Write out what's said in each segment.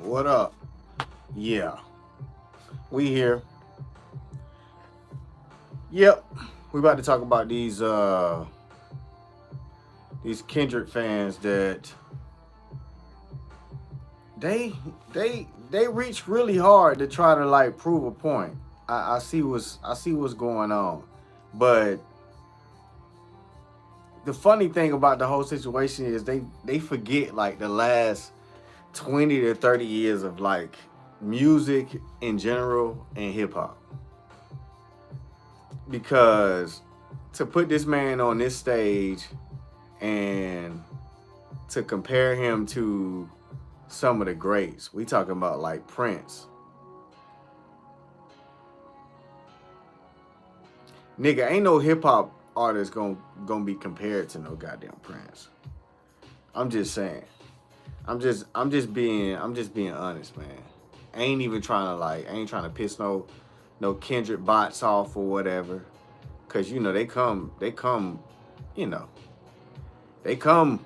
What up? Yeah, we here. Yep, we about to talk about these Kendrick fans that they they reach really hard to try to like prove a point. I see what's going on, but the funny thing about the whole situation is they forget like the last 20 to 30 years of like music in general and hip hop because to put this man on this stage and to compare him to some of the greats, we talking about like Prince. Nigga, ain't no hip hop artist gonna be compared to no goddamn Prince. I'm just saying. I'm just being honest, man. I ain't trying to piss no Kendrick bots off or whatever. Cause you know you know, they come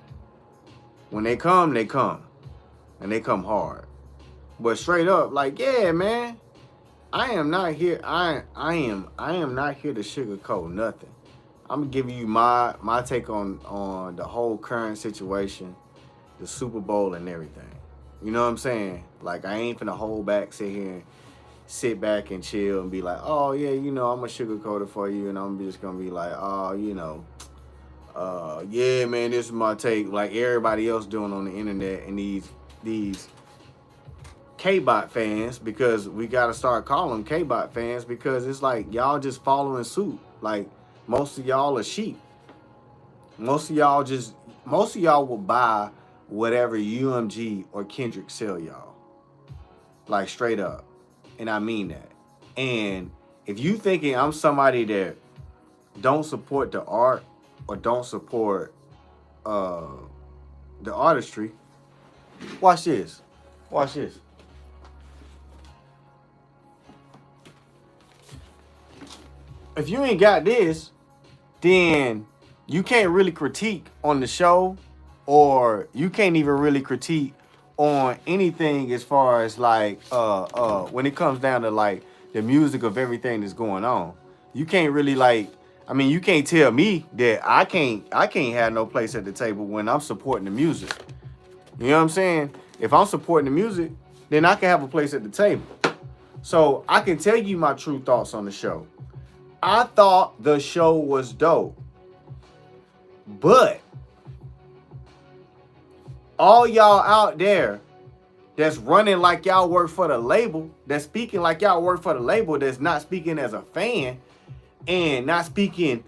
when they come. And they come hard. But straight up, like, yeah, man, I am not here. I am not here to sugarcoat nothing. I'm giving you my take on the whole current situation, the Super Bowl and everything. You know what I'm saying? Like, I ain't finna sit back and chill and be like, oh yeah, you know, I'm gonna sugarcoat it for you, and I'm just gonna be like, oh, you know, yeah, man, this is my take, like everybody else doing on the internet, and these K-bot fans, because we got to start calling them K-bot fans, because it's like y'all just following suit. Like, most of y'all are sheep. Most of y'all will buy whatever UMG or Kendrick sell y'all. Like, straight up. And I mean that. And if you thinking I'm somebody that don't support the art or don't support the artistry, watch this. Watch this. If you ain't got this, then you can't really critique on the show, or you can't even really critique on anything as far as like when it comes down to like the music of everything that's going on. You can't really like, I mean, you can't tell me that I can't have no place at the table when I'm supporting the music. You know what I'm saying? If I'm supporting the music, then I can have a place at the table. So I can tell you my true thoughts on the show. I thought the show was dope. But all y'all out there that's running like y'all work for the label, that's speaking like y'all work for the label, that's not speaking as a fan and not speaking,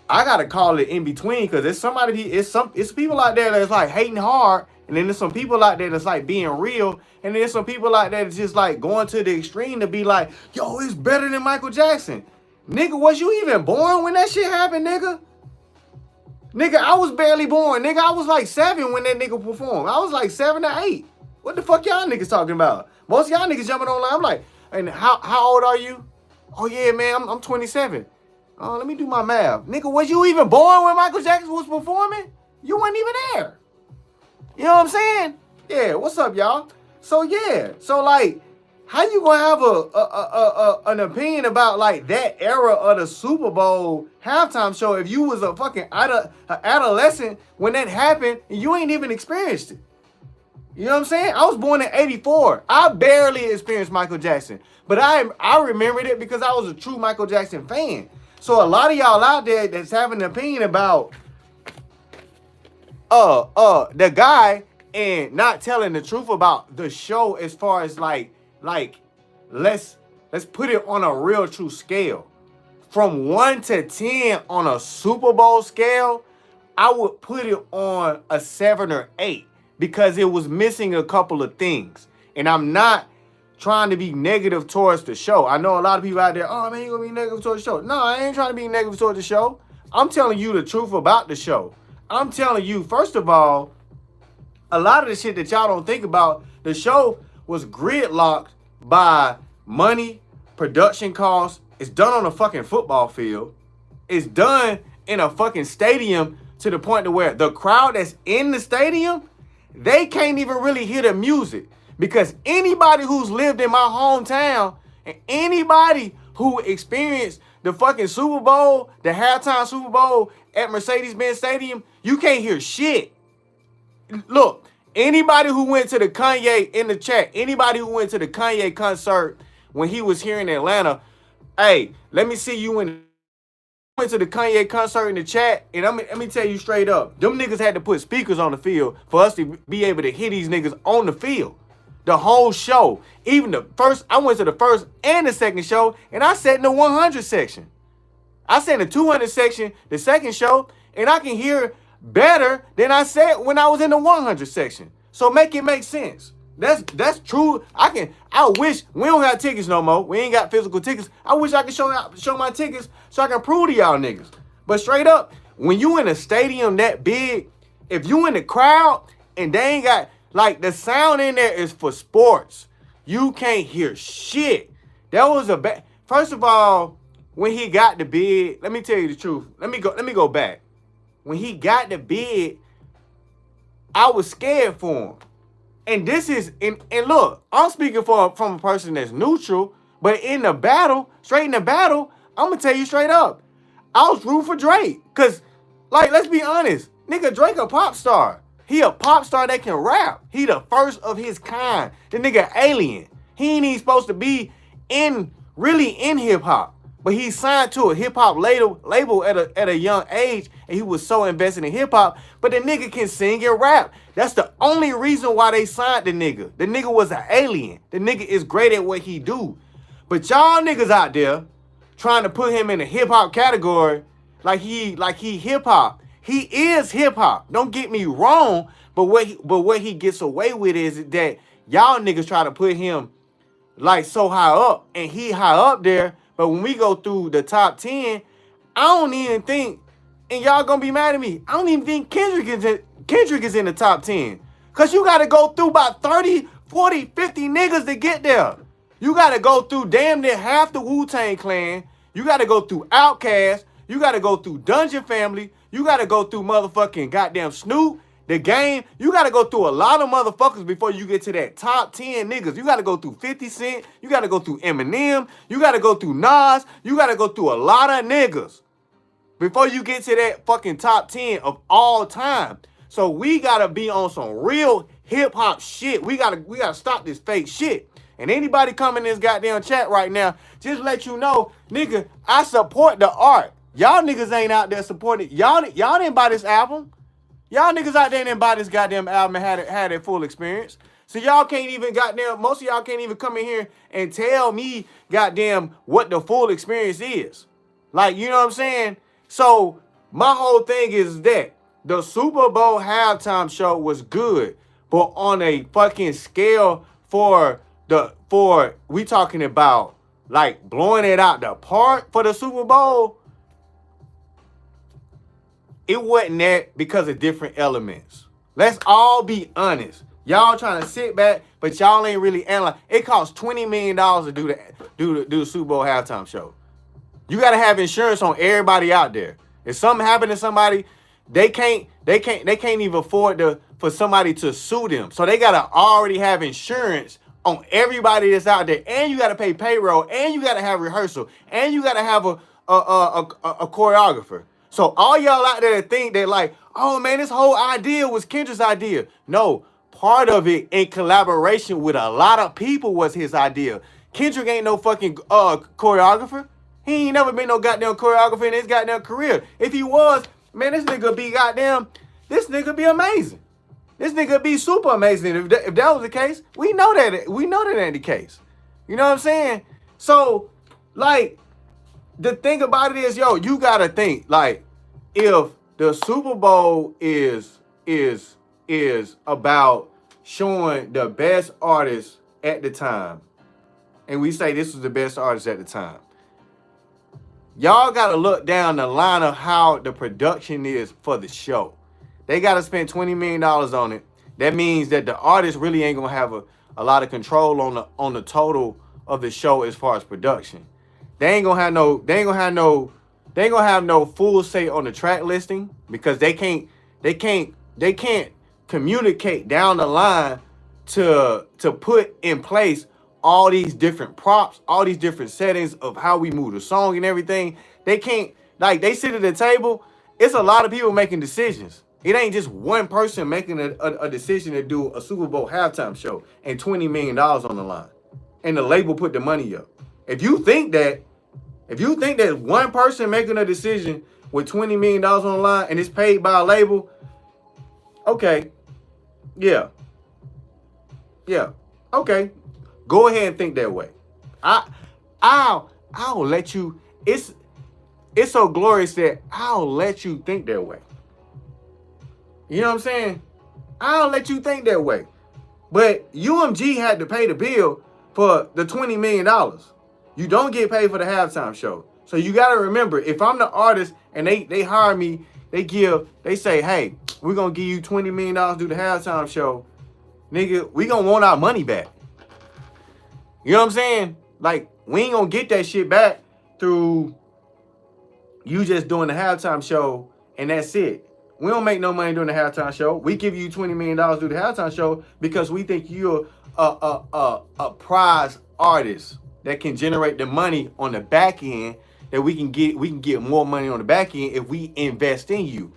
I gotta call it in between, because it's people out there that's like hating hard, and then there's some people out there that's like being real, and then there's some people out there that's just like going to the extreme to be like, yo, it's better than Michael Jackson. Nigga, was you even born when that shit happened, nigga? Nigga, I was barely born. Nigga, I was like 7 when that nigga performed. I was like 7 or 8. What the fuck y'all niggas talking about? Most of y'all niggas jumping online. I'm like, and how old are you? Oh yeah, man, I'm 27. Oh, let me do my math. Nigga, was you even born when Michael Jackson was performing? You weren't even there. You know what I'm saying? Yeah, what's up, y'all? So yeah, so like, how you gonna have an opinion about like that era of the Super Bowl halftime show if you was a fucking adolescent when that happened and you ain't even experienced it? You know what I'm saying? I was born in '84. I barely experienced Michael Jackson, but I remembered it because I was a true Michael Jackson fan. So a lot of y'all out there that's having an opinion about the guy and not telling the truth about the show, as far as like let's put it on a real true scale. From 1 to 10 on a Super Bowl scale, I would put it on a 7 or 8 because it was missing a couple of things. And I'm not trying to be negative towards the show. I know a lot of people out there, oh man, you gonna be negative towards the show. No, I ain't trying to be negative towards the show. I'm telling you the truth about the show. I'm telling you, first of all, a lot of the shit that y'all don't think about, the show was gridlocked by money, production costs. It's done on a fucking football field. It's done in a fucking stadium to the point to where the crowd that's in the stadium, they can't even really hear the music Because anybody who's lived in my hometown and anybody who experienced the fucking Super Bowl, the halftime Super Bowl at Mercedes-Benz Stadium, you can't hear shit. Look, anybody who went to the Kanye in the chat, anybody who went to the Kanye concert when he was here in Atlanta, hey, let me see you went to the Kanye concert in the chat, and let me tell you straight up, them niggas had to put speakers on the field for us to be able to hear these niggas on the field. The whole show. Even the first, I went to the first and the second show, and I sat in the 100 section. I sat in the 200 section, the second show, and I can hear better than I said when I was in the 100 section. So make it make sense. That's true. I wish we don't have tickets no more. We ain't got physical tickets. I wish I could show my tickets so I can prove to y'all niggas. But straight up, when you in a stadium that big, if you in the crowd and they ain't got, like, the sound in there is for sports, you can't hear shit. That was a bad. First of all, when he got the bid, let me tell you the truth. Let me go back. When he got the bid, I was scared for him. And this is, and look, I'm speaking from a person that's neutral, but in the battle, straight in the battle, I'm gonna tell you straight up, I was rooting for Drake. Cause, like, let's be honest, nigga, Drake a pop star. He a pop star that can rap. He the first of his kind. The nigga alien. He ain't even supposed to be really in hip hop. But he signed to a hip hop label at a young age, and he was so invested in hip hop. But the nigga can sing and rap. That's the only reason why they signed the nigga. The nigga was an alien. The nigga is great at what he do. But y'all niggas out there trying to put him in a hip hop category like he hip hop. He is hip hop. Don't get me wrong. But what he gets away with is that y'all niggas try to put him like so high up, and he high up there. But when we go through the top 10, I don't even think, and y'all gonna be mad at me, I don't even think Kendrick is in the top 10. Cause you gotta go through about 30, 40, 50 niggas to get there. You gotta go through damn near half the Wu-Tang Clan. You gotta go through Outkast. You gotta go through Dungeon Family. You gotta go through motherfucking goddamn Snoop, The Game. You gotta go through a lot of motherfuckers before you get to that top 10 niggas. You gotta go through 50 Cent. You gotta go through Eminem. You gotta go through Nas. You gotta go through a lot of niggas before you get to that fucking top 10 of all time. So we gotta be on some real hip hop shit. We gotta stop this fake shit. And anybody coming in this goddamn chat right now, just let you know, nigga, I support the art. Y'all niggas ain't out there supporting. Y'all didn't buy this album. Y'all niggas out there didn't buy this goddamn album and had a full experience. So y'all can't even goddamn, most of y'all can't even come in here and tell me goddamn what the full experience is. Like, you know what I'm saying? So my whole thing is that the Super Bowl halftime show was good, but on a fucking scale for we talking about like blowing it out the park for the Super Bowl, it wasn't that because of different elements. Let's all be honest. Y'all trying to sit back, but y'all ain't really analyze. It costs $20 million to do the Super Bowl halftime show. You gotta have insurance on everybody out there. If something happened to somebody, they can't even afford for somebody to sue them. So they gotta already have insurance on everybody that's out there, and you gotta pay payroll, and you gotta have rehearsal, and you gotta have a choreographer. So all y'all out there that think that like, oh man, this whole idea was Kendrick's idea. No, part of it in collaboration with a lot of people was his idea. Kendrick ain't no fucking choreographer. He ain't never been no goddamn choreographer in his goddamn career. If he was, man, this nigga be amazing. This nigga be super amazing. If that was the case, we know that ain't the case. You know what I'm saying? So, like, the thing about it is, yo, you gotta think, like, if the Super Bowl is about showing the best artists at the time, and we say this was the best artist at the time, y'all gotta look down the line of how the production is for the show. They gotta spend $20 million on it. That means that the artist really ain't gonna have a lot of control on the total of the show as far as production. They ain't gonna have no full say on the track listing because they can't communicate down the line to put in place all these different props, all these different settings of how we move the song and everything. They can't, like, they sit at the table. It's a lot of people making decisions. It ain't just one person making a decision to do a Super Bowl halftime show and $20 million on the line. And the label put the money up. If you think that one person making a decision with $20 million on the line and it's paid by a label, okay, yeah, okay, go ahead and think that way. I'll let you. It's so glorious that I'll let you think that way. You know what I'm saying? I'll let you think that way. But UMG had to pay the bill for the $20 million. You don't get paid for the halftime show. So you got to remember, if I'm the artist and they hire me, they say, hey, we're going to give you $20 million to do the halftime show. Nigga, we going to want our money back. You know what I'm saying? Like, we ain't going to get that shit back through you just doing the halftime show and that's it. We don't make no money doing the halftime show. We give you $20 million to do the halftime show because we think you're a prize artist that can generate the money on the back end, that we can get more money on the back end if we invest in you.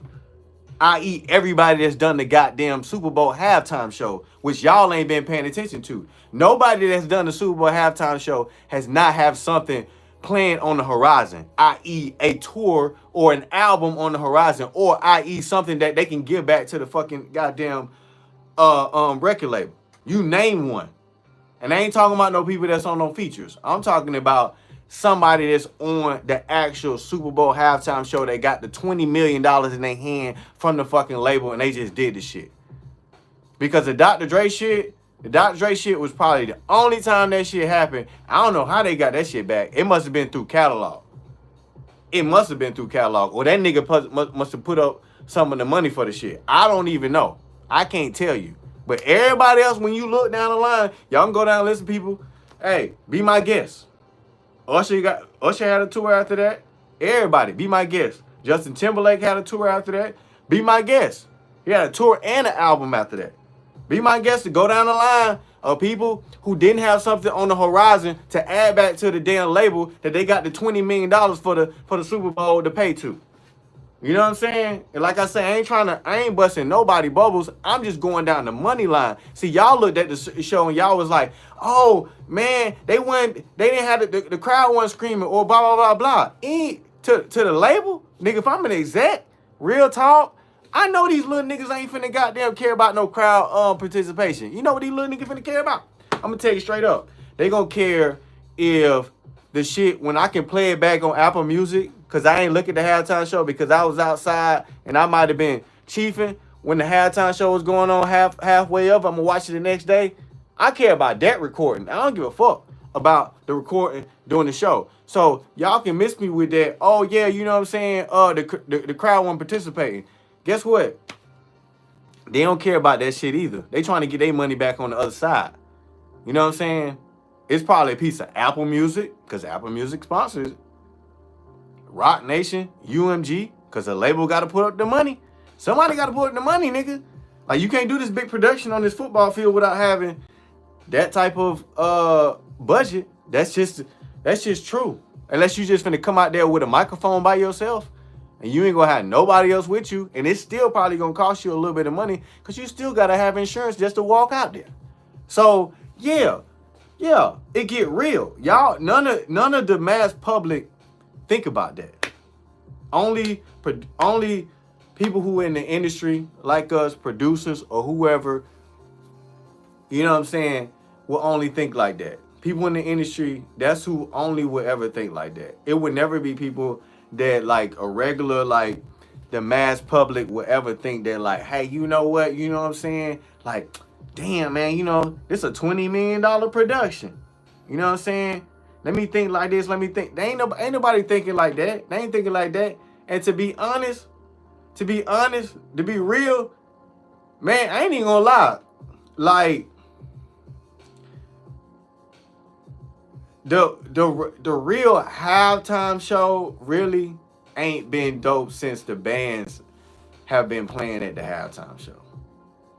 I.e. everybody that's done the goddamn Super Bowl halftime show, which y'all ain't been paying attention to. Nobody that's done the Super Bowl halftime show has not have something planned on the horizon, i.e. a tour or an album on the horizon, or i.e. something that they can give back to the fucking goddamn record label. You name one. And I ain't talking about no people that's on no features. I'm talking about somebody that's on the actual Super Bowl halftime show. They got the $20 million in their hand from the fucking label and they just did the shit. Because the Dr. Dre shit was probably the only time that shit happened. I don't know how they got that shit back. It must have been through catalog. Or that nigga must have put up some of the money for the shit. I don't even know. I can't tell you. But everybody else, when you look down the line, y'all can go down and listen to people. Hey, be my guest. Usher had a tour after that. Everybody, be my guest. Justin Timberlake had a tour after that. Be my guest. He had a tour and an album after that. Be my guest to go down the line of people who didn't have something on the horizon to add back to the damn label that they got the $20 million for the Super Bowl to pay to. You know what I'm saying? And like I said, I ain't busting nobody bubbles. I'm just going down the money line. See, y'all looked at the show and y'all was like, oh man, they didn't have the crowd wasn't screaming or blah blah blah blah. To the label, nigga, if I'm an exec, real talk, I know these little niggas ain't finna goddamn care about no crowd participation. You know what these little niggas finna care about? I'm gonna tell you straight up. They gonna care if the shit, when I can play it back on Apple Music, because I ain't look at the halftime show because I was outside and I might have been chiefing when the halftime show was going on halfway up. I'm gonna watch it the next day. I care about that recording. I don't give a fuck about the recording during the show. So y'all can miss me with that. Oh yeah, you know what I'm saying? The crowd wasn't participating. Guess what? They don't care about that shit either. They trying to get their money back on the other side. You know what I'm saying? It's probably a piece of Apple Music, because Apple Music sponsors it. Rock Nation, UMG, because the label got to put up the money. Somebody got to put up the money, nigga. Like, you can't do this big production on this football field without having that type of budget. That's just true. Unless you just finna come out there with a microphone by yourself and you ain't gonna have nobody else with you, and it's still probably gonna cost you a little bit of money because you still gotta have insurance just to walk out there. So yeah, it get real. Y'all, none of the mass public think about that. Only people who in the industry, like us, producers or whoever, you know what I'm saying, will only think like that. People in the industry, that's who only would ever think like that. It would never be people that, like, a regular, like, the mass public would ever think that, like, hey, you know what? You know what I'm saying? Like, damn, man, you know, this a $20 million production. You know what I'm saying? Let me think like this. Let me think. Ain't nobody thinking like that. They ain't thinking like that. And to be honest, to be real, man, I ain't even gonna lie. Like, the real halftime show really ain't been dope since the bands have been playing at the halftime show.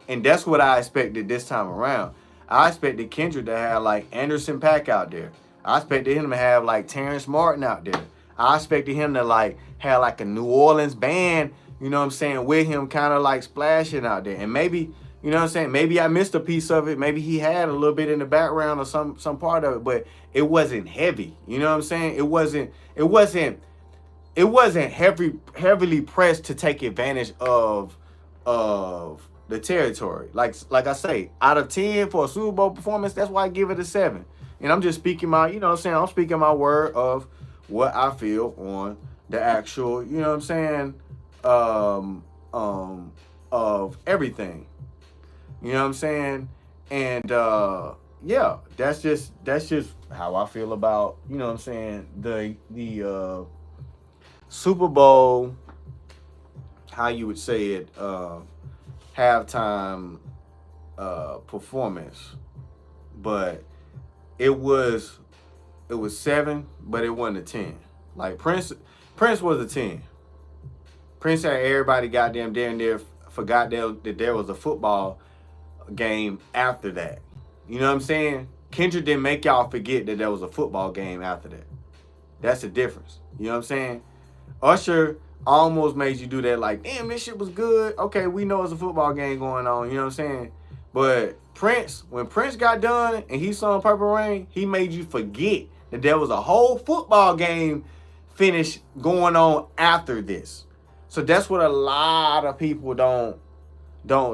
And that's what I expected this time around. I expected Kendrick to have like Anderson .Paak out there. I expected him to have like Terrence Martin out there. I expected him to like have like a New Orleans band, you know what I'm saying, with him kind of like splashing out there. And maybe, you know what I'm saying, maybe I missed a piece of it. Maybe he had a little bit in the background or some part of it, but it wasn't heavy. You know what I'm saying? It wasn't heavily pressed to take advantage of the territory. Like I say, out of 10 for a Super Bowl performance, that's why I give it a 7. And I'm just speaking my, you know what I'm saying, I'm speaking my word of what I feel on the actual, you know what I'm saying, of everything. You know what I'm saying? And yeah, that's just how I feel about, you know what I'm saying, the Super Bowl, how you would say it, halftime performance. But it was 7, but it wasn't a 10. Like Prince was a 10. Prince had everybody goddamn damn near forgot that there was a football game after that. You know what I'm saying? Kendrick didn't make y'all forget that there was a football game after that. That's the difference. You know what I'm saying? Usher almost made you do that, like, damn, this shit was good. Okay, we know it's a football game going on, you know what I'm saying? But Prince, when Prince got done and he sung Purple Rain, he made you forget that there was a whole football game finish going on after this. So that's what a lot of people don't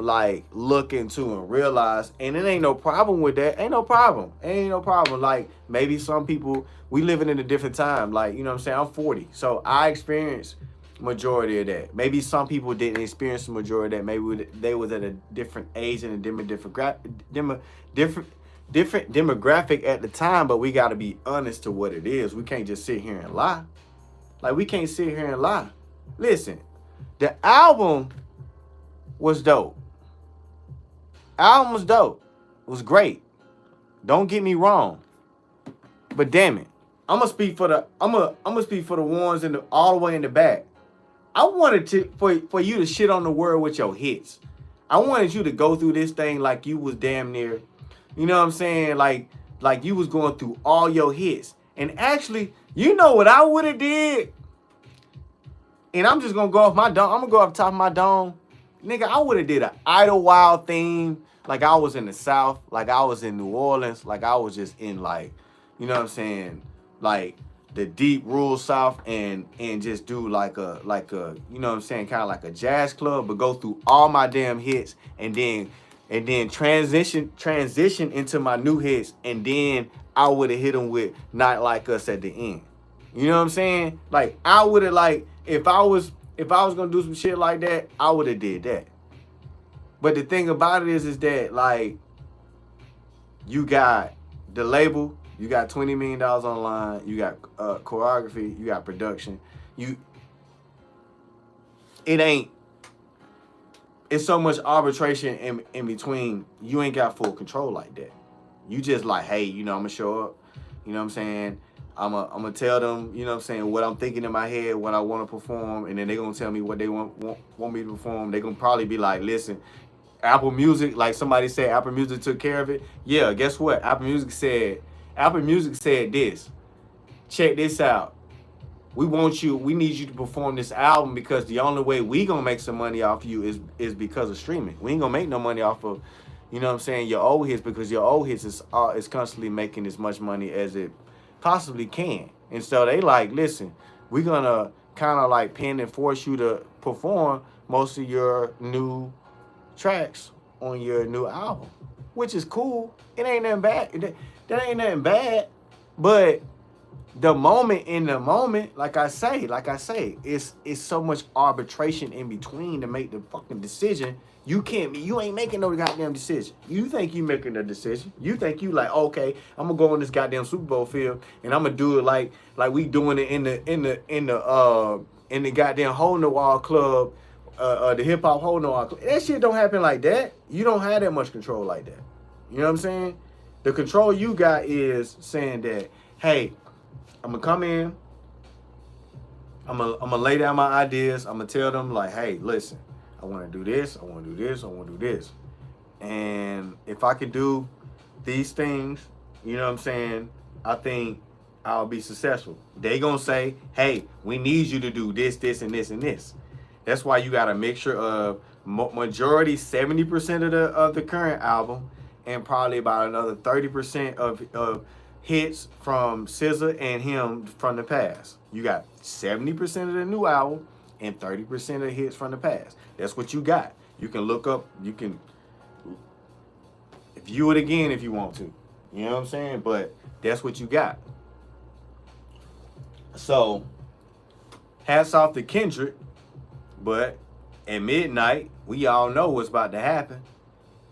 like look into and realize. And it ain't no problem with that. Ain't no problem. Like, maybe some people, we living in a different time. Like, you know what I'm saying? I'm 40. So I experienced majority of that. Maybe some people didn't experience the majority of that. Maybe they was at a different age and a different demographic at the time, but we got to be honest to what it is. We can't just sit here and lie. Like, we can't sit here and lie. Listen, the album was dope. Album was dope. It was great. Don't get me wrong. But damn it, I'm gonna speak for the ones in the all the way in the back. I wanted for you to shit on the world with your hits. I wanted you to go through this thing like you was damn near, you know what I'm saying, like you was going through all your hits. And actually, you know what I would have did? And I'm just gonna go off my dome. I'm gonna go off the top of my dome. Nigga, I would have did an Idlewild theme, like I was in the South, like I was in New Orleans, like I was just in, like, you know what I'm saying, like the deep rural South, and just do like a you know what I'm saying, kind of like a jazz club, but go through all my damn hits and then transition into my new hits, and then I would have hit them with Not Like Us at the end. You know what I'm saying? Like, I would have, like, if I was gonna do some shit like that, I would have did that. But the thing about it is that, like, you got the label, you got $20 million online, you got choreography, you got production. It's so much arbitration in between. You ain't got full control like that. You just like, hey, you know, I'm gonna show up. You know what I'm saying? I'm gonna tell them, you know what I'm saying, what I'm thinking in my head, what I want to perform, and then they're gonna tell me what they want me to perform. They're gonna probably be like, listen, Apple Music, like somebody said, Apple Music took care of it. Yeah, guess what? Apple Music said this. Check this out. We need you to perform this album, because the only way we gonna make some money off you is because of streaming. We ain't gonna make no money off of, you know what I'm saying, your old hits, because your old hits is constantly making as much money as it possibly can. And so they like, listen, we're gonna kind of like pin and force you to perform most of your new tracks on your new album, which is cool. It ain't nothing bad. That ain't nothing bad. But the moment, like I say, it's so much arbitration in between to make the fucking decision. You ain't making no goddamn decision. You think you making a decision. You think you like, okay, I'm gonna go on this goddamn Super Bowl field and I'm gonna do it like we doing it in the goddamn Hole in the Wall club, the hip hop Hole in the Wall club. That shit don't happen like that. You don't have that much control like that. You know what I'm saying? The control you got is saying that, hey, I'm gonna come in, I'm gonna lay down my ideas, I'm gonna tell them like, hey, listen, I wanna do this, I wanna do this, I wanna do this. And if I could do these things, you know what I'm saying, I think I'll be successful. They gonna say, hey, we need you to do this, this, and this, and this. That's why you got a mixture of majority 70% of the current album and probably about another 30% of hits from SZA and him from the past. You got 70% of the new album and 30% of hits from the past. That's what you got. You can look up, you can view it again if you want to. You know what I'm saying? But that's what you got. So, hats off to Kendrick, but at midnight, we all know what's about to happen.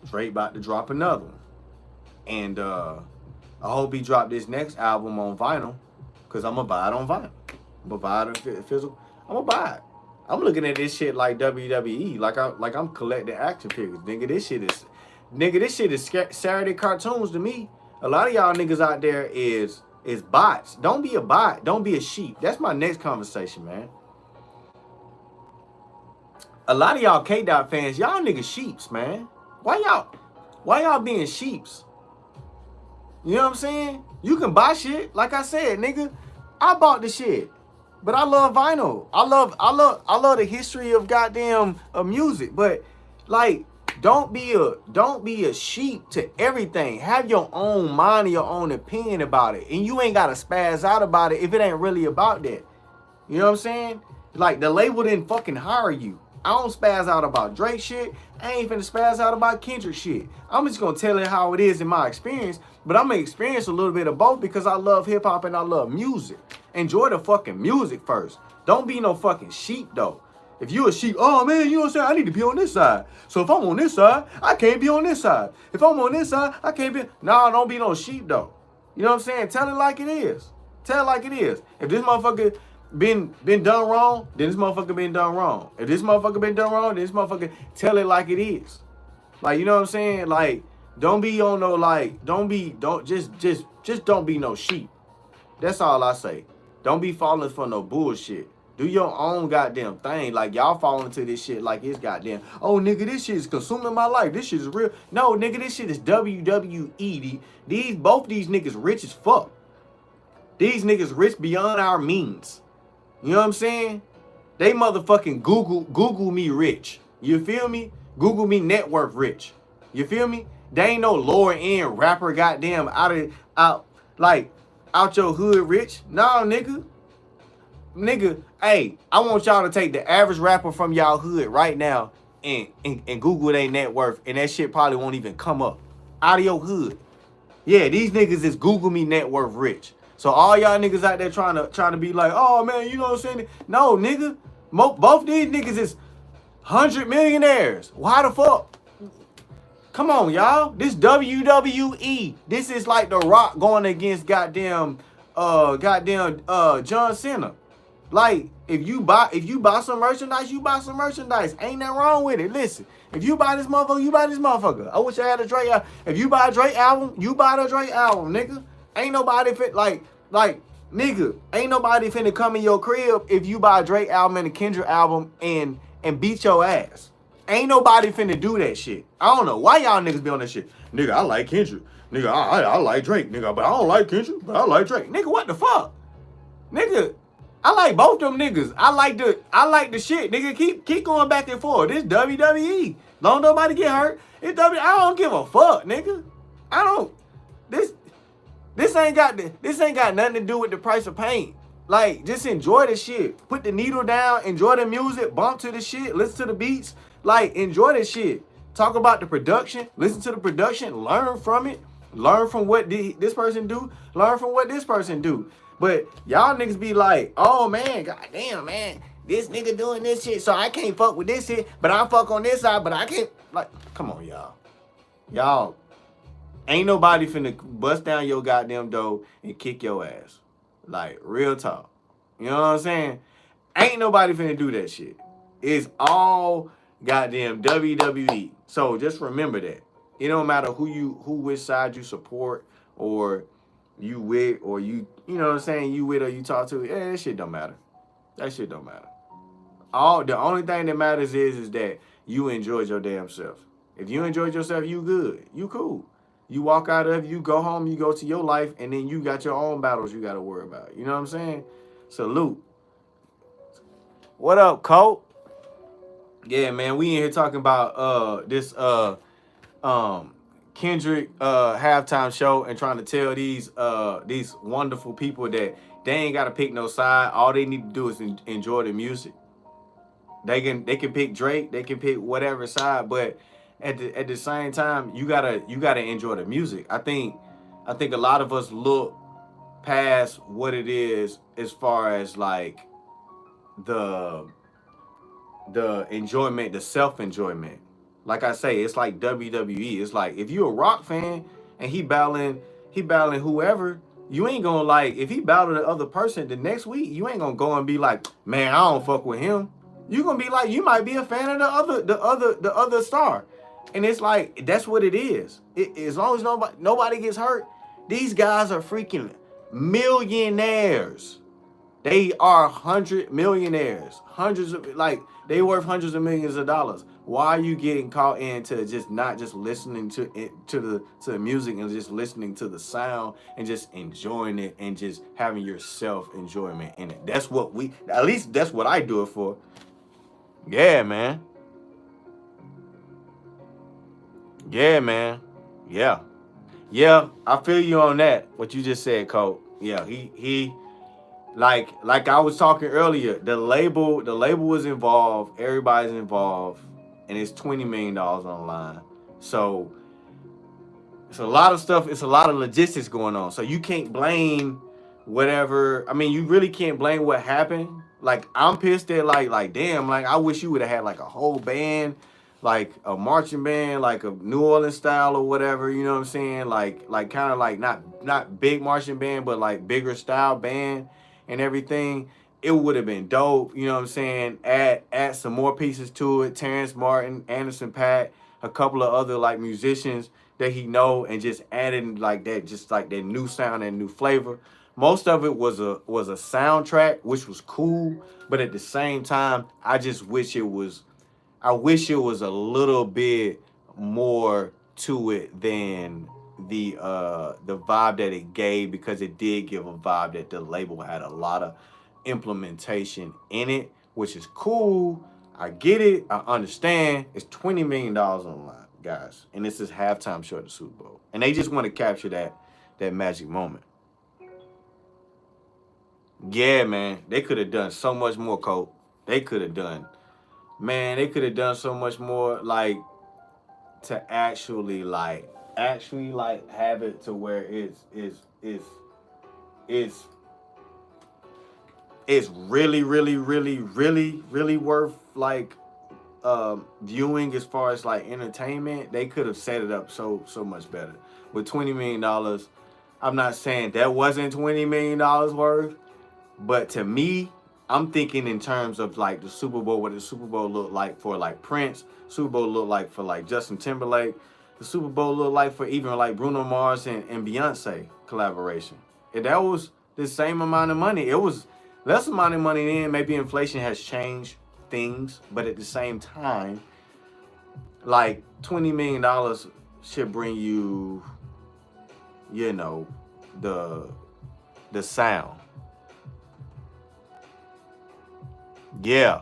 Drake about to drop another one. And I hope he drop this next album on vinyl, because I'm going to buy it on vinyl. I'm going to buy it in physical. I'm going to buy it. I'm looking at this shit like WWE, like I'm collecting action figures. Nigga, this shit is Saturday cartoons to me. A lot of y'all niggas out there is bots. Don't be a bot. Don't be a sheep. That's my next conversation, man. A lot of y'all K-Dot fans, y'all niggas sheeps, man. Why y'all being sheeps? You know what I'm saying? You can buy shit. Like I said, nigga, I bought the shit. But I love vinyl. I love the history of goddamn music. But like, don't be a sheep to everything. Have your own mind and your own opinion about it. And you ain't gotta spaz out about it if it ain't really about that. You know what I'm saying? Like, the label didn't fucking hire you. I don't spaz out about Drake shit. I ain't finna spaz out about Kendrick shit. I'm just gonna tell it how it is in my experience. But I'm gonna experience a little bit of both because I love hip hop and I love music. Enjoy the fucking music first. Don't be no fucking sheep though. If you a sheep, oh man, you know what I'm saying? I need to be on this side. So if I'm on this side, I can't be on this side. If I'm on this side, I can't be. No, don't be no sheep though. You know what I'm saying? Tell it like it is. Tell it like it is. If this motherfucker been done wrong, then this motherfucker been done wrong. If this motherfucker been done wrong, then this motherfucker tell it like it is. Like, you know what I'm saying? Like, don't be on no like, don't just don't be no sheep. That's all I say. Don't be falling for no bullshit. Do your own goddamn thing. Like, y'all fall into this shit like it's goddamn, oh, nigga, this shit is consuming my life. This shit is real. No, nigga, this shit is WWE. Both these niggas rich as fuck. These niggas rich beyond our means. You know what I'm saying? They motherfucking Google me rich. You feel me? Google me network rich. You feel me? They ain't no lower end rapper goddamn out your hood rich. Nah, nigga. Nigga, hey, I want y'all to take the average rapper from y'all hood right now and Google their net worth, and that shit probably won't even come up. Out of your hood. Yeah, these niggas is Google me net worth rich. So all y'all niggas out there trying to be like, oh man, you know what I'm saying? No, nigga. Both these niggas is 100 millionaires. Why the fuck? Come on, y'all. This WWE. This is like The Rock going against goddamn John Cena. Like, if you buy some merchandise, you buy some merchandise. Ain't nothing wrong with it. Listen, if you buy this motherfucker, you buy this motherfucker. I wish I had a Drake album. If you buy a Drake album, you buy the Drake album, nigga. Ain't nobody nigga, ain't nobody finna come in your crib if you buy a Drake album and a Kendrick album and beat your ass. Ain't nobody finna do that shit. I don't know why y'all niggas be on that shit. Nigga, I like Kendrick. Nigga, I like Drake. Nigga, but I don't like Kendrick, but I like Drake. Nigga, what the fuck? Nigga, I like both them niggas. I like the shit. Nigga, keep going back and forth. This WWE. Don't nobody get hurt. I don't give a fuck, nigga. This ain't got nothing to do with the price of paint. Like, just enjoy the shit. Put the needle down, enjoy the music, bump to the shit, listen to the beats. Like, enjoy the shit. Talk about the production, listen to the production, learn from it. Learn from what this person do, learn from what this person do. But y'all niggas be like, oh man, goddamn, man, this nigga doing this shit, so I can't fuck with this shit, but I fuck on this side, but I can't. Like, come on, y'all. Y'all, ain't nobody finna bust down your goddamn door and kick your ass. Like, real talk. You know what I'm saying? Ain't nobody finna do that shit. It's all goddamn WWE. So just remember that. It don't matter which side you support or you with or you know what I'm saying, you with or you talk to. Yeah, that shit don't matter. That shit don't matter. The only thing that matters is that you enjoyed your damn self. If you enjoyed yourself, you good. You cool. You walk out of, you go home, you go to your life, and then you got your own battles you got to worry about. You know what I'm saying? Salute. What up, Colt? Yeah, man, we in here talking about this um Kendrick halftime show and trying to tell these wonderful people that they ain't gotta pick no side. All they need to do is enjoy the music. They can pick Drake, they can pick whatever side, but at the same time, you gotta enjoy the music. I think a lot of us look past what it is as far as like the the enjoyment, the self enjoyment. Like I say, it's like WWE. It's like if you're a Rock fan and he battling whoever, you ain't gonna like if he battled the other person the next week, you ain't gonna go and be like, man, I don't fuck with him. You gonna be like, you might be a fan of the other star, and it's like that's what it is. As long as nobody gets hurt, these guys are freaking millionaires. They are 100 millionaires, hundreds of like they worth hundreds of millions of dollars. Why are you getting caught into just not just listening to it to the music and just listening to the sound and just enjoying it and just having your self enjoyment in it? That's what at least that's what I do it for. Yeah, man. Yeah, man. Yeah. Yeah, I feel you on that. What you just said, Cole. Yeah, he like I was talking earlier, the label was involved, everybody's involved, and it's $20 million on the line. So it's a lot of stuff, it's a lot of logistics going on. So you can't blame whatever. I mean, you really can't blame what happened. Like I'm pissed at like damn, like I wish you would have had like a whole band, like a marching band, like a New Orleans style or whatever, you know what I'm saying? Like kind of like not big marching band, but like bigger style band and everything. It would have been dope, you know what I'm saying? Add some more pieces to it. Terrence Martin, Anderson Paak, a couple of other like musicians that he know, and just adding like that, just like that new sound and new flavor. Most of it was a soundtrack, which was cool, but at the same time, I wish it was a little bit more to it than the vibe that it gave, because it did give a vibe that the label had a lot of implementation in it, which is cool. I get it. I understand. It's $20 million on the line, guys, and this is halftime show at the Super Bowl, and they just want to capture that magic moment. Yeah, man, they could have done so much more, Colt. They could have done, man, they could have done so much more, like to actually like have it to where it's it's really, really, really, really, really worth like viewing as far as like entertainment. They could have set it up so much better. With $20 million, I'm not saying that wasn't $20 million worth, but to me, I'm thinking in terms of like the Super Bowl, what the Super Bowl looked like for like Prince, Super Bowl looked like for like Justin Timberlake, the Super Bowl looked like for even like Bruno Mars and Beyonce collaboration. If that was the same amount of money, it was less amount of money then. Maybe inflation has changed things, but at the same time, like $20 million should bring you, you know, the sound. Yeah.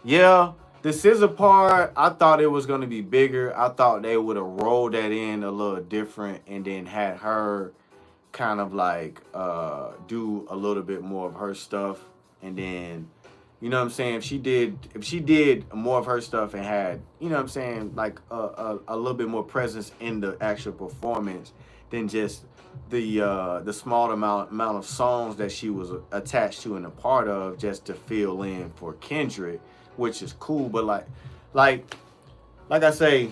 Yeah. The scissor part, I thought it was gonna be bigger. I thought they would have rolled that in a little different and then had her kind of like do a little bit more of her stuff, and then you know what I'm saying, if she did more of her stuff and had, you know what I'm saying, like a little bit more presence in the actual performance than just the small amount of songs that she was attached to and a part of just to fill in for Kendrick, which is cool. But like like I say,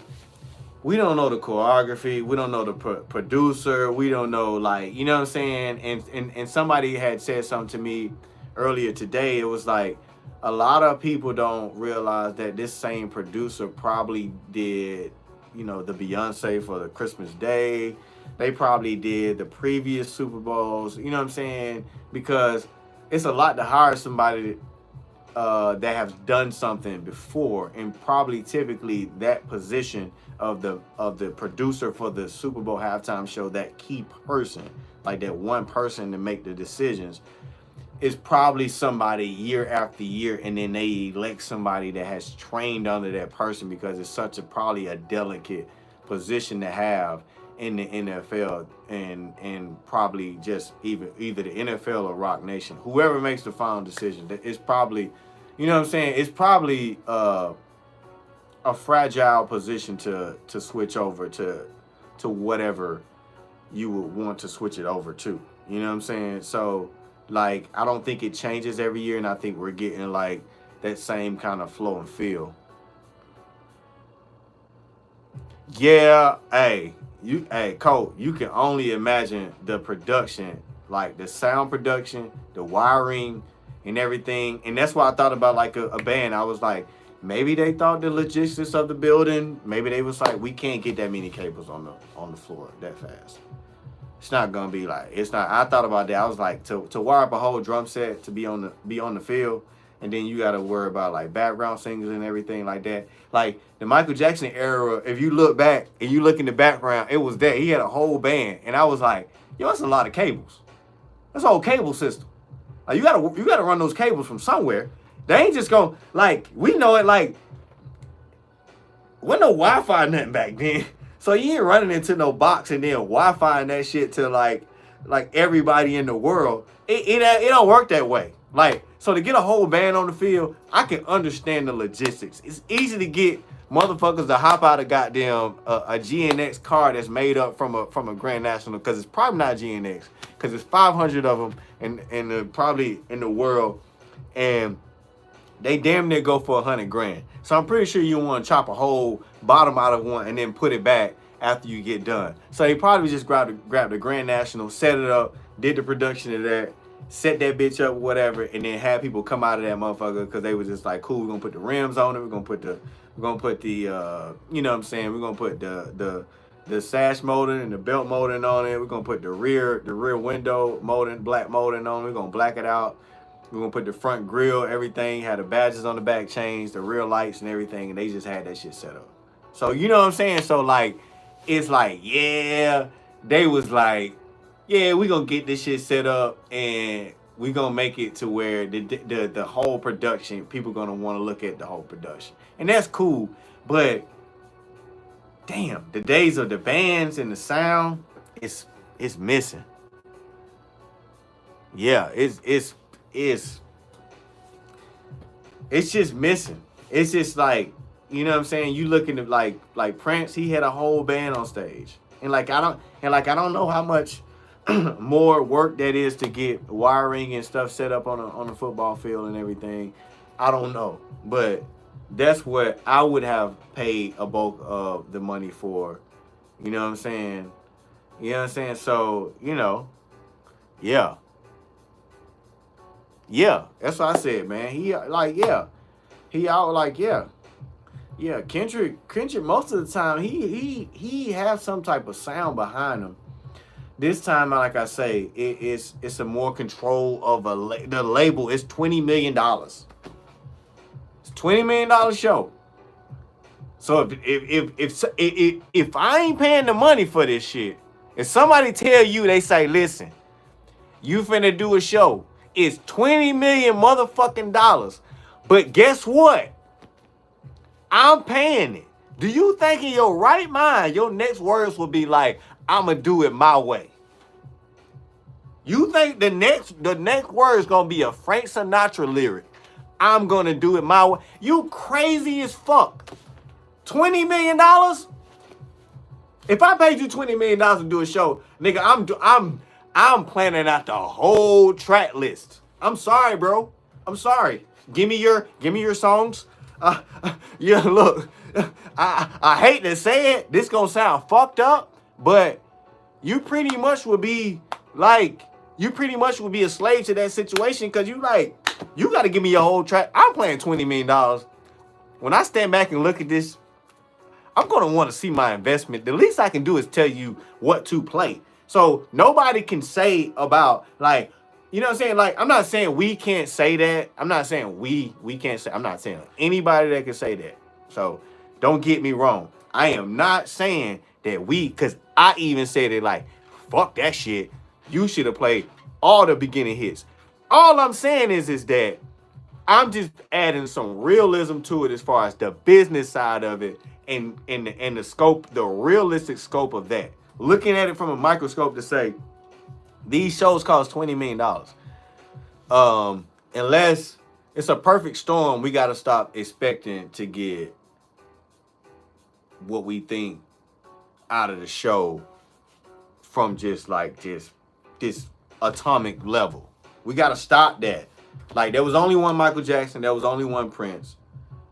we don't know the choreography, we don't know the producer, we don't know, like, you know what I'm saying. And somebody had said something to me earlier today. It was like a lot of people don't realize that this same producer probably did, you know, the Beyonce for the Christmas Day. They probably did the previous Super Bowls, you know what I'm saying? Because it's a lot to hire somebody that have done something before, and probably typically that position of the producer for the Super Bowl halftime show, that key person, like that one person to make the decisions, is probably somebody year after year, and then they elect somebody that has trained under that person, because it's such a probably a delicate position to have in the NFL, and probably just either the NFL or Rock Nation, whoever makes the final decision. It's probably, you know what I'm saying, it's probably a fragile position to switch over to whatever you would want to switch it over to. You know what I'm saying? So like, I don't think it changes every year, and I think we're getting like that same kind of flow and feel. Yeah, hey, Cole, you can only imagine the production, like the sound production, the wiring, and everything. And that's why I thought about like a band. I was like, maybe they thought the logistics of the building. Maybe they was like, we can't get that many cables on the floor that fast. It's not gonna be like, it's not. I thought about that. I was like, to wire up a whole drum set to be on the field, and then you got to worry about like background singers and everything like that. Like the Michael Jackson era, if you look back and you look in the background, it was there. He had a whole band, and I was like, yo, that's a lot of cables. That's a whole cable system. Like you gotta run those cables from somewhere. They ain't just gonna, like, we know it, like, wasn't no Wi-Fi nothing back then. So you ain't running into no box and then Wi-Fi and that shit to like everybody in the world. It don't work that way. Like, so to get a whole band on the field, I can understand the logistics. It's easy to get motherfuckers to hop out of goddamn a GNX car that's made up from a Grand National, because it's probably not GNX, because it's 500 of them and probably in the world, and they damn near go for $100,000. So I'm pretty sure you want to chop a whole bottom out of one and then put it back after you get done. So they probably just grabbed the Grand National, set it up, did the production of that, set that bitch up, whatever, and then had people come out of that motherfucker, because they was just like, cool, we're gonna put the rims on it, we're gonna put the you know what I'm saying, we're gonna put the sash molding and the belt molding on it, we're gonna put the rear window molding, black molding on it, we're gonna black it out. We're gonna put the front grill, everything, had the badges on the back changed, the rear lights and everything, and they just had that shit set up. So you know what I'm saying? So like, it's like, yeah, they was like, yeah, we gonna get this shit set up, and we gonna make it to where the whole production, people gonna want to look at the whole production, and that's cool. But damn, the days of the bands and the sound, it's missing. Yeah, it's just missing. It's just like, you know what I'm saying? You looking at like Prince, he had a whole band on stage. And I don't know how much more work that is to get wiring and stuff set up on a football field and everything. I don't know. But that's what I would have paid a bulk of the money for. You know what I'm saying? You know what I'm saying? So, you know, yeah. Yeah, that's what I said, man. He out like, yeah. Kendrick, most of the time he has some type of sound behind him. This time, like I say, it's a more control of the label. It's $20 million. It's $20 million show. So if I ain't paying the money for this shit, if somebody tell you, they say, listen, you finna do a show. It's $20 million motherfucking dollars. But guess what? I'm paying it. Do you think in your right mind, your next words will be like, I'ma do it my way? You think the next word is gonna be a Frank Sinatra lyric? I'm gonna do it my way. You crazy as fuck. $20 million? If I paid you $20 million to do a show, nigga, I'm planning out the whole track list. I'm sorry, bro. I'm sorry. Give me your songs. Yeah, look, I hate to say it. This gonna sound fucked up, but you pretty much would be a slave to that situation, because you got to give me your whole track. I'm playing $20 million. When I stand back and look at this, I'm gonna want to see my investment. The least I can do is tell you what to play. So nobody can say about, like, You know what I'm saying? Like, I'm not saying we can't say that. I'm not saying we can't say. I'm not saying anybody that can say that. So don't get me wrong. I am not saying that because I even said it like, fuck that shit. You should have played all the beginning hits. All I'm saying is that I'm just adding some realism to it as far as the business side of it and the scope, the realistic scope of that. Looking at it from a microscope to say, these shows cost $20 million. Unless it's a perfect storm, we got to stop expecting to get what we think out of the show from just this atomic level. We got to stop that. Like, there was only one Michael Jackson. There was only one Prince.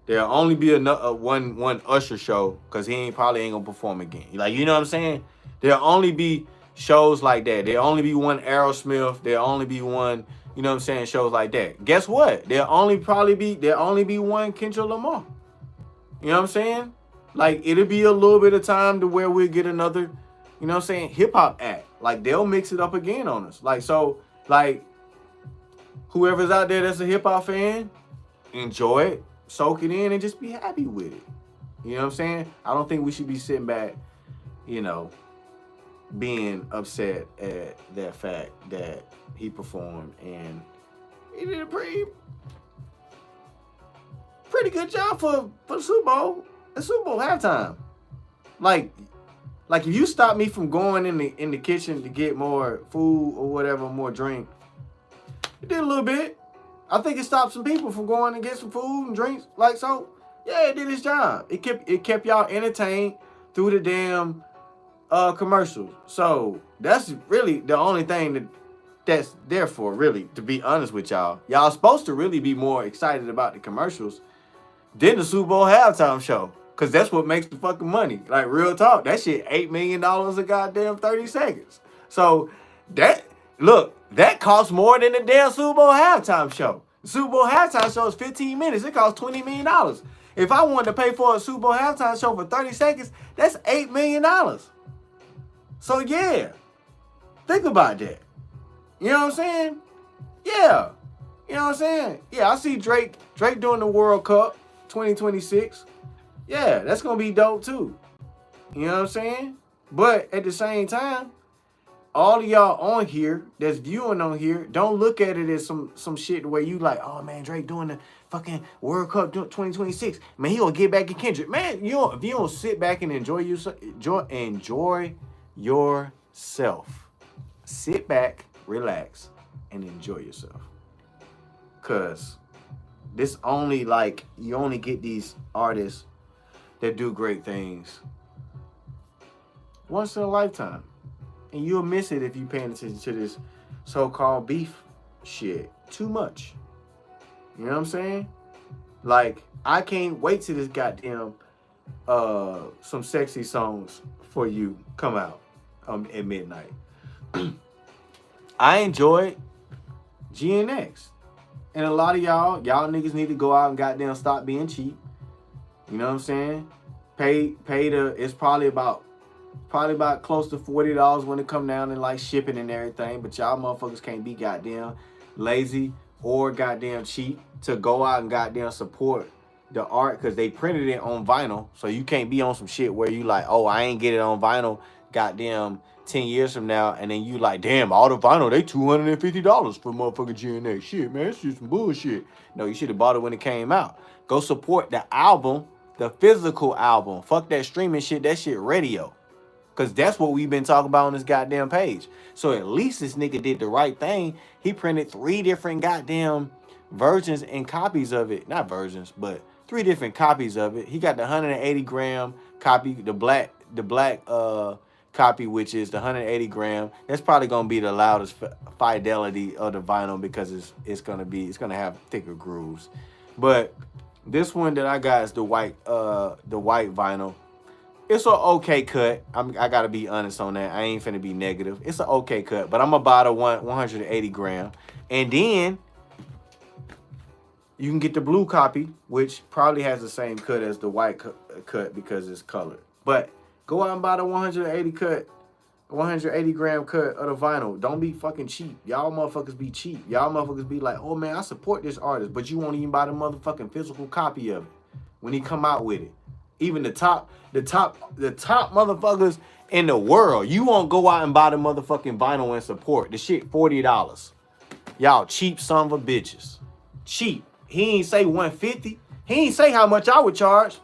There'll only be one Usher show because he probably ain't gonna perform again. Like, you know what I'm saying? There'll only be shows like that. There'll only be one Aerosmith. There'll only be one, you know what I'm saying, shows like that. Guess what? There'll only be one Kendrick Lamar. You know what I'm saying? Like, it'll be a little bit of time to where we'll get another, you know what I'm saying, hip hop act. Like, they'll mix it up again on us. Like, so, like, whoever's out there that's a hip hop fan, enjoy it, soak it in, and just be happy with it. You know what I'm saying? I don't think we should be sitting back, you know, being upset at that fact that he performed, and he did a pretty good job for the Super Bowl. The Super Bowl halftime. Like if you stop me from going in the kitchen to get more food or whatever, more drink, it did a little bit. I think it stopped some people from going and get some food and drinks. Like, so, yeah, it did its job. It kept y'all entertained through the damn commercials. So that's really the only thing that's there for, really, to be honest with y'all. Y'all supposed to really be more excited about the commercials than the Super Bowl halftime show. Because that's what makes the fucking money. Like, real talk. That shit, $8 million a goddamn 30 seconds. So, that costs more than the damn Super Bowl halftime show. The Super Bowl halftime show is 15 minutes. It costs $20 million. If I wanted to pay for a Super Bowl halftime show for 30 seconds, that's $8 million. So, yeah. Think about that. You know what I'm saying? Yeah. You know what I'm saying? Yeah, I see Drake doing the World Cup 2026. Yeah, that's going to be dope too. You know what I'm saying? But at the same time, all of y'all on here that's viewing on here, don't look at it as some shit where you like, oh man, Drake doing the fucking World Cup 2026. Man, he gonna get back at Kendrick. Man, if you don't sit back and enjoy yourself. Sit back, relax, and enjoy yourself. Cause this only, like, you only get these artists that do great things once in a lifetime. And you'll miss it if you paying attention to this so-called beef shit too much. You know what I'm saying? Like, I can't wait till this goddamn some sexy songs for you come out at midnight. I enjoyed GNX. And a lot of y'all niggas need to go out and goddamn stop being cheap. You know what I'm saying? Pay it's probably about close to $40 when it come down and like shipping and everything. But y'all motherfuckers can't be goddamn lazy or goddamn cheap to go out and goddamn support the art, because they printed it on vinyl. So you can't be on some shit where you like, oh, I ain't get it on vinyl goddamn 10 years from now, and then you like, damn, all the vinyl, they $250 for motherfucking GNA. Shit, man, it's just some bullshit. No, you should have bought it when it came out. Go support the album, the physical album. Fuck that streaming shit, that shit radio. Because that's what we've been talking about on this goddamn page. So at least this nigga did the right thing. He printed 3 different goddamn versions and copies of it. Not versions, but 3 different copies of it. He got the 180 gram copy, the black copy, which is the 180 gram. That's probably gonna be the loudest fidelity of the vinyl because it's gonna have thicker grooves. But this one that I got is the white vinyl. It's an okay cut. I gotta be honest on that. I ain't finna be negative. It's an okay cut, but I'm gonna buy the 180 gram, and then you can get the blue copy, which probably has the same cut as the white cut because it's colored. But go out and buy the 180 180 gram cut of the vinyl. Don't be fucking cheap. Y'all motherfuckers be cheap. Y'all motherfuckers be like, oh man, I support this artist, but you won't even buy the motherfucking physical copy of it when he come out with it. Even the top motherfuckers in the world, you won't go out and buy the motherfucking vinyl and support. The shit $40. Y'all cheap son of a bitches. Cheap. He ain't say 150. He ain't say how much I would charge.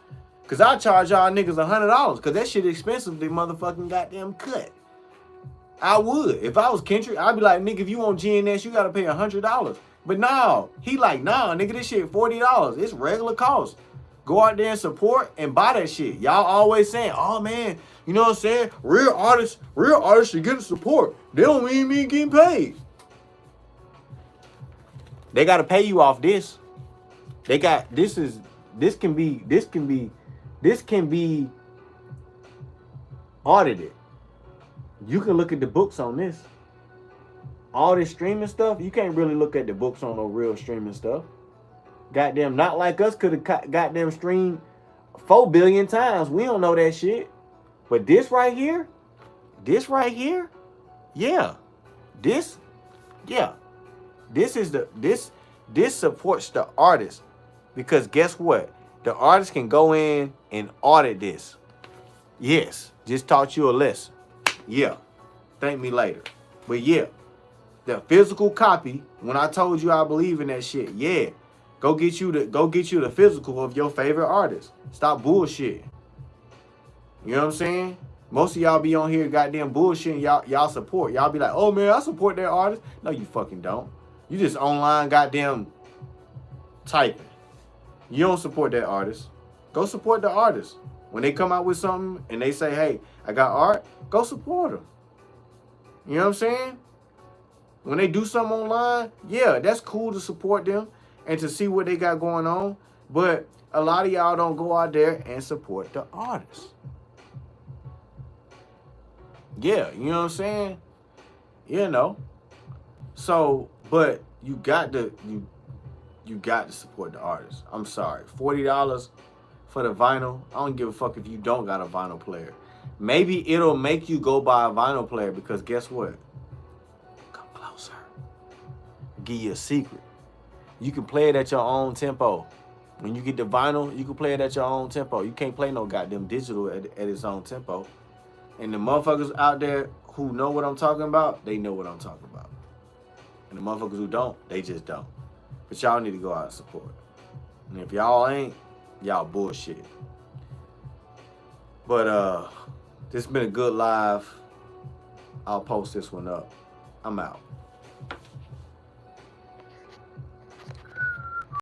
Cause I charge y'all niggas $100. Cause that shit expensive, the motherfucking goddamn cut. I would. If I was Kendrick, I'd be like, nigga, if you want GNS, you gotta pay $100. But no, he like, nah, nigga, this shit $40. It's regular cost. Go out there and support and buy that shit. Y'all always saying, oh man, you know what I'm saying? Real artists should get support. They don't mean me getting paid. They gotta pay you off this. They got this can be audited. You can look at the books on this. All this streaming stuff, you can't really look at the books on no real streaming stuff. Goddamn, not like us could have goddamn streamed 4 billion times. We don't know that shit. But this right here, yeah. This supports the artist. Because guess what? The artist can go in and audit this. Yes, just taught you a lesson. Yeah, thank me later. But yeah, the physical copy, when I told you I believe in that shit, yeah. Go get you the physical of your favorite artist. Stop bullshit. You know what I'm saying? Most of y'all be on here goddamn bullshitting y'all support. Y'all be like, oh man, I support that artist. No, you fucking don't. You just online goddamn typing. You don't support that artist. Go support the artist. When they come out with something and they say, hey, I got art, go support them. You know what I'm saying? When they do something online, yeah, that's cool to support them and to see what they got going on. But a lot of y'all don't go out there and support the artist. Yeah, you know what I'm saying? You know. So, but you got to support the artist. I'm sorry. $40 for the vinyl. I don't give a fuck if you don't got a vinyl player. Maybe it'll make you go buy a vinyl player because guess what? Come closer. Give you a secret. You can play it at your own tempo. When you get the vinyl, you can play it at your own tempo. You can't play no goddamn digital at its own tempo. And the motherfuckers out there who know what I'm talking about, they know what I'm talking about. And the motherfuckers who don't, they just don't. But y'all need to go out and support. And if y'all ain't, y'all bullshit. But this has been a good live. I'll post this one up. I'm out.